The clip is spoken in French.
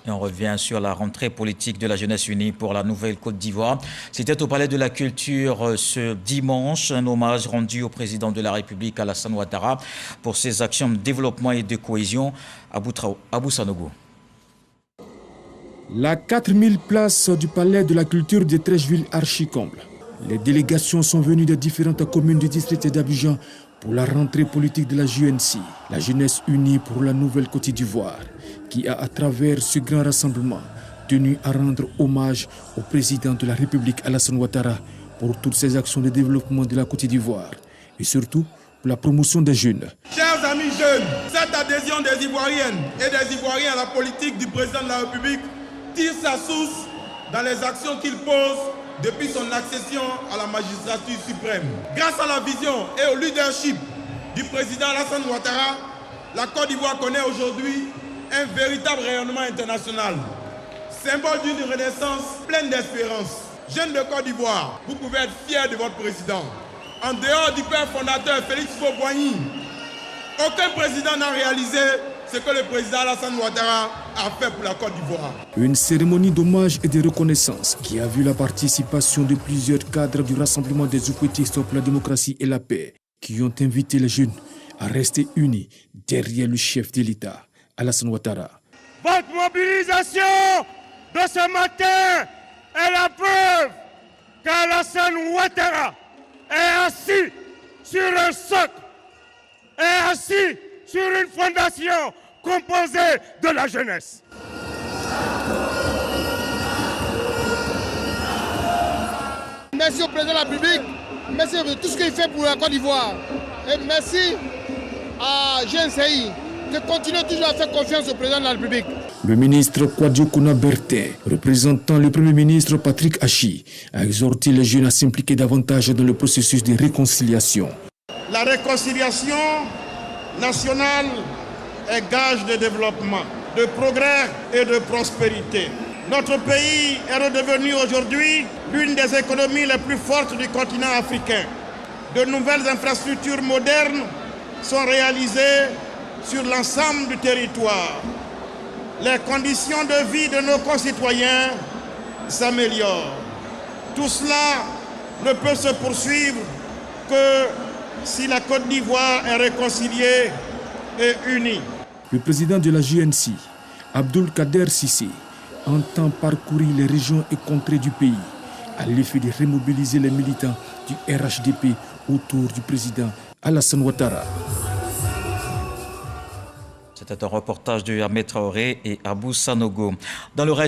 Et on revient sur la rentrée politique de la jeunesse unie pour la nouvelle Côte d'Ivoire. C'était au Palais de la Culture ce dimanche, un hommage rendu au président de la République Alassane Ouattara pour ses actions de développement et de cohésion. Abou Sanogo. La 4000 places du Palais de la Culture de Treichville archi-comble. Les délégations sont venues de différentes communes du district d'Abidjan pour la rentrée politique de la JNC, la jeunesse unie pour la nouvelle Côte d'Ivoire, qui a, à travers ce grand rassemblement, tenu à rendre hommage au président de la République Alassane Ouattara pour toutes ses actions de développement de la Côte d'Ivoire et surtout pour la promotion des jeunes. Chers amis jeunes, cette adhésion des Ivoiriennes et des Ivoiriens à la politique du président de la République tire sa source dans les actions qu'il pose depuis son accession à la magistrature suprême. Grâce à la vision et au leadership du président Alassane Ouattara, la Côte d'Ivoire connaît aujourd'hui un véritable rayonnement international, symbole d'une renaissance pleine d'espérance. Jeunes de Côte d'Ivoire, vous pouvez être fiers de votre président. En dehors du père fondateur Félix Houphouët-Boigny, aucun président n'a réalisé ce que le président Alassane Ouattara a fait pour la Côte d'Ivoire. Une cérémonie d'hommage et de reconnaissance qui a vu la participation de plusieurs cadres du Rassemblement des Ouquetistes pour la démocratie et la paix, qui ont invité les jeunes à rester unis derrière le chef de l'État, Alassane Ouattara. Votre mobilisation de ce matin est la preuve qu'Alassane Ouattara est assis sur un socle, est assis sur une fondation composée de la jeunesse. Merci au président de la République, merci de tout ce qu'il fait pour la Côte d'Ivoire. Et merci à GNCI de continuer toujours à faire confiance au président de la République. Le ministre Kwadjo Kouna Bertin, représentant le Premier ministre Patrick Achi, a exhorté les jeunes à s'impliquer davantage dans le processus de réconciliation. La réconciliation nationale est gage de développement, de progrès et de prospérité. Notre pays est redevenu aujourd'hui l'une des économies les plus fortes du continent africain. De nouvelles infrastructures modernes sont réalisées sur l'ensemble du territoire. Les conditions de vie de nos concitoyens s'améliorent. Tout cela ne peut se poursuivre que si la Côte d'Ivoire est réconciliée et unie. Le président de la JNC, Abdoul Kader Sissé, entend parcourir les régions et contrées du pays à l'effet de remobiliser les militants du RHDP autour du président Alassane Ouattara. C'était un reportage de Ahmed Traoré et Abou Sanogo. Dans le reste